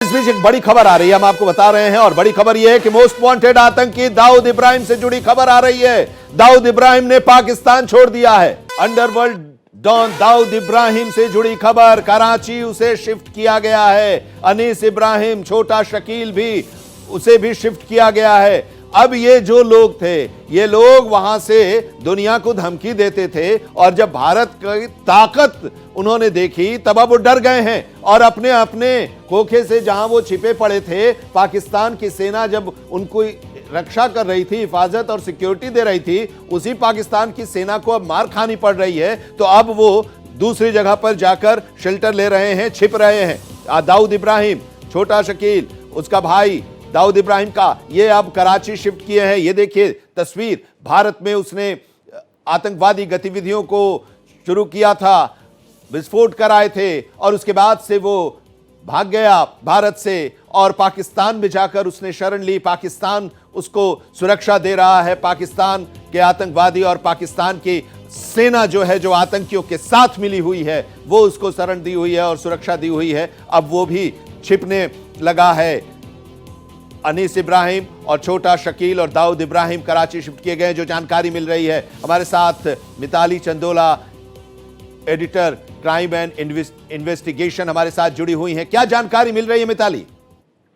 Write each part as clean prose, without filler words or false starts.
इस बीच एक बड़ी खबर आ रही है, हम आपको बता रहे हैं, और बड़ी खबर यह है कि मोस्ट वांटेड आतंकी दाऊद इब्राहिम से जुड़ी खबर आ रही है। दाऊद इब्राहिम ने पाकिस्तान छोड़ दिया है। अंडरवर्ल्ड डॉन दाऊद इब्राहिम से जुड़ी खबर, कराची उसे शिफ्ट किया गया है। अनीस इब्राहिम, छोटा शकील भी, उसे भी शिफ्ट किया गया है। अब ये जो लोग थे, ये लोग वहां से दुनिया को धमकी देते थे, और जब भारत की ताकत उन्होंने देखी तब अब वो डर गए हैं और अपने अपने खोखे से जहां वो छिपे पड़े थे, पाकिस्तान की सेना जब उनको रक्षा कर रही थी, हिफाजत और सिक्योरिटी दे रही थी, उसी पाकिस्तान की सेना को अब मार खानी पड़ रही है। तो अब वो दूसरी जगह पर जाकर शेल्टर ले रहे हैं, छिप रहे हैं। दाऊद इब्राहिम, छोटा शकील, उसका भाई दाऊद इब्राहिम का, ये अब कराची शिफ्ट किए हैं। ये देखिए तस्वीर, भारत में उसने आतंकवादी गतिविधियों को शुरू किया था, विस्फोट कराए थे, और उसके बाद से वो भाग गया भारत से और पाकिस्तान में जाकर उसने शरण ली। पाकिस्तान उसको सुरक्षा दे रहा है। पाकिस्तान के आतंकवादी और पाकिस्तान की सेना जो है, जो आतंकियों के साथ मिली हुई है, वो उसको शरण दी हुई है और सुरक्षा दी हुई है। अब वो भी छिपने लगा है। अनीस इब्राहिम और छोटा शकील और दाऊद इब्राहिम कराची शिफ्ट किए गए। जो जानकारी मिल रही है, हमारे साथ Mitali Chandola, editor crime and investigation, हमारे साथ जुड़ी हुई हैं। क्या जानकारी मिल रही है मिताली?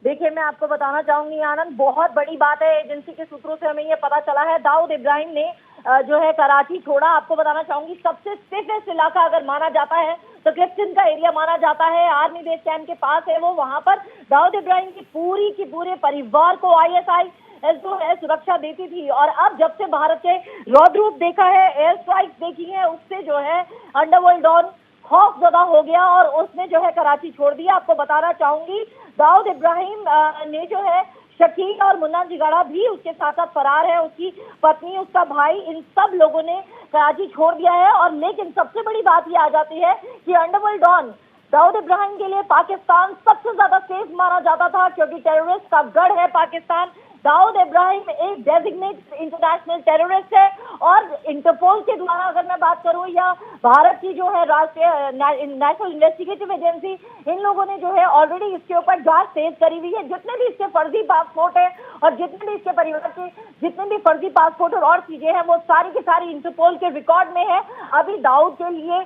देखिए, मैं आपको बताना चाहूंगी आनंद, बहुत बड़ी बात है। एजेंसी के सूत्रों से हमें ये पता चला है, दाऊद इब्राहिम ने जो है कराची छोड़ा। आपको बताना चाहूंगी, सबसे सेफेस्ट इलाका अगर माना जाता है तो क्लिफ्टन का एरिया माना जाता है। आर्मी बेस कैंप के पास है वो। वहां पर दाऊद इब्राहिम की पूरे परिवार को आईएसआई जो है सुरक्षा देती थी, और अब जब से भारत के रौद्र रूप देखा है, एयर स्ट्राइक्स देखी है, उससे जो है अंडरवर्ल्ड डॉन खौफजदा हो गया और उसने जो है कराची छोड़ दिया। आपको बताना चाहूंगी, दाऊद इब्राहिम ने जो है शकील और मुन्ना जिगाड़ा भी उसके साथ साथ फरार है। उसकी पत्नी, उसका भाई, इन सब लोगों ने कराची छोड़ दिया है। और लेकिन सबसे बड़ी बात ये आ जाती है कि अंडरवर्ल्ड डॉन दाऊद इब्राहिम के लिए पाकिस्तान सबसे ज्यादा सेफ माना जाता था, क्योंकि टेररिस्ट का गढ़ है पाकिस्तान। दाऊद इब्राहिम एक डेजिग्नेटेड इंटरनेशनल टेररिस्ट है, और इंटरपोल के द्वारा अगर मैं बात करूं, या भारत की जो है राष्ट्रीय नेशनल इन्वेस्टिगेटिव एजेंसी, इन लोगों ने जो है ऑलरेडी इसके ऊपर जांच तेज करी हुई है। जितने भी इसके फर्जी पासपोर्ट है और जितने भी इसके परिवार के जितने भी फर्जी पासपोर्ट और चीजें हैं, वो सारी की सारी इंटरपोल के रिकॉर्ड में है। अभी दाऊद के लिए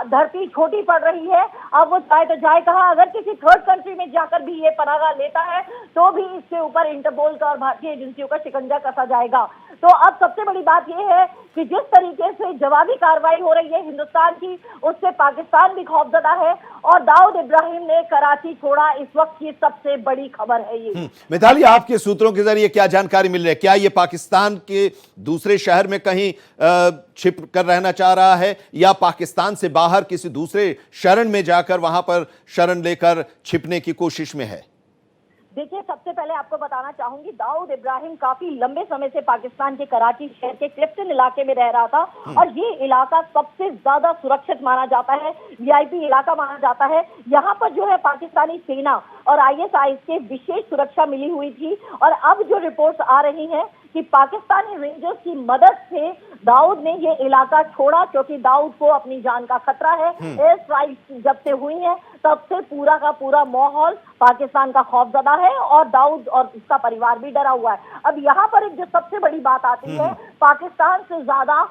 धरती छोटी पड़ रही है। अब वो चाहे तो जाए कहा, अगर किसी थर्ड कंट्री में जाकर भी ये पनाह लेता है तो भी इसके ऊपर इंटरपोल का और भारतीय एजेंसियों का शिकंजा कसा जाएगा। तो अब सबसे बड़ी बात यह है कि जिस तरीके से जवाबी कार्रवाई हो रही है हिंदुस्तान की, उससे पाकिस्तान भी खौफजदा है, और दाऊद इब्राहिम ने कराची छोड़ा, इस वक्त की सबसे बड़ी खबर है ये। मिताली, आपके सूत्रों के जरिए क्या जानकारी मिल रही है? क्या ये पाकिस्तान के दूसरे शहर में कहीं छिप कर रहना चाह रहा है, या पाकिस्तान से बाहर किसी दूसरे शरण में जाकर वहां पर शरण लेकर छिपने की कोशिश में है? देखिए, सबसे पहले आपको बताना चाहूंगी, दाऊद इब्राहिम काफी लंबे समय से पाकिस्तान के कराची शहर के क्लिफ्टन इलाके में रह रहा था, और ये इलाका सबसे ज्यादा सुरक्षित माना जाता है, वीआईपी इलाका माना जाता है। यहाँ पर जो है पाकिस्तानी सेना और आईएसआई के विशेष सुरक्षा मिली हुई थी, और अब जो रिपोर्ट्स आ रही हैं कि पाकिस्तानी रेंजर्स की मदद से दाऊद ने ये इलाका छोड़ा, क्योंकि दाऊद को अपनी जान का खतरा है। एयर स्ट्राइक जब से हुई है तब से पूरा का पूरा माहौल पाकिस्तान का खौफजदा है, और दाऊद और उसका परिवार भी डरा हुआ है। अब यहाँ पर एक जो सबसे बड़ी बात आती है, पाकिस्तान से ज्यादा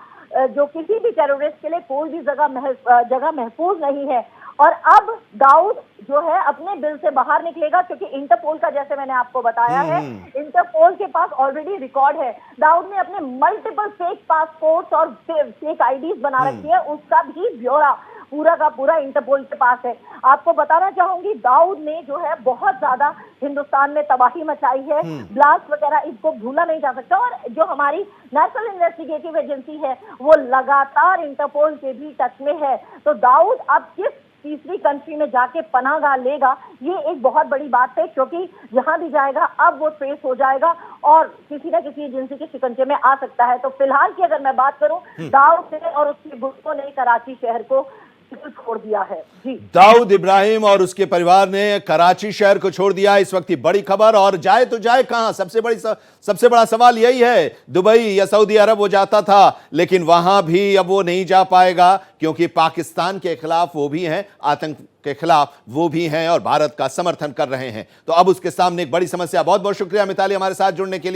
जो किसी भी टेररिस्ट के लिए कोई भी जगह महफूज नहीं है। और अब दाऊद जो है अपने बिल से बाहर निकलेगा, क्योंकि इंटरपोल का, जैसे मैंने आपको बताया है, इंटरपोल के पास ऑलरेडी रिकॉर्ड है। दाऊद ने अपने मल्टीपल फेक पासपोर्ट्स और फेक आईडीज बना रखी है, उसका भी ब्यौरा पूरा का पूरा इंटरपोल के पास है। आपको बताना चाहूंगी, दाऊद ने जो है बहुत ज्यादा हिंदुस्तान में तबाही मचाई है, ब्लास्ट वगैरह, इसको भूला नहीं जा सकता। और जो हमारी नेशनल इन्वेस्टिगेटिव एजेंसी है, वो लगातार इंटरपोल के भी टच में है। तो दाऊद अब किस तीसरी कंट्री में जाके पनाहगाह लेगा, ये एक बहुत बड़ी बात है, क्योंकि जहां भी जाएगा अब वो ट्रेस हो जाएगा और किसी न किसी एजेंसी के शिकंजे में आ सकता है। तो फिलहाल की अगर मैं बात करूं, दाऊद ने और उसके गुटों ने कराची शहर को छोड़ दिया है। जी, दाऊद इब्राहिम और उसके परिवार ने कराची शहर को छोड़ दिया। इस वक्त की बड़ी खबर, और जाए तो जाए कहां? सबसे बड़ा सवाल यही है। दुबई या सऊदी अरब वो जाता था, लेकिन वहां भी अब वो नहीं जा पाएगा, क्योंकि पाकिस्तान के खिलाफ वो भी हैं, आतंक के खिलाफ वो भी हैं और भारत का समर्थन कर रहे हैं। तो अब उसके सामने एक बड़ी समस्या। बहुत बहुत शुक्रिया मिताली हमारे साथ जुड़ने के लिए।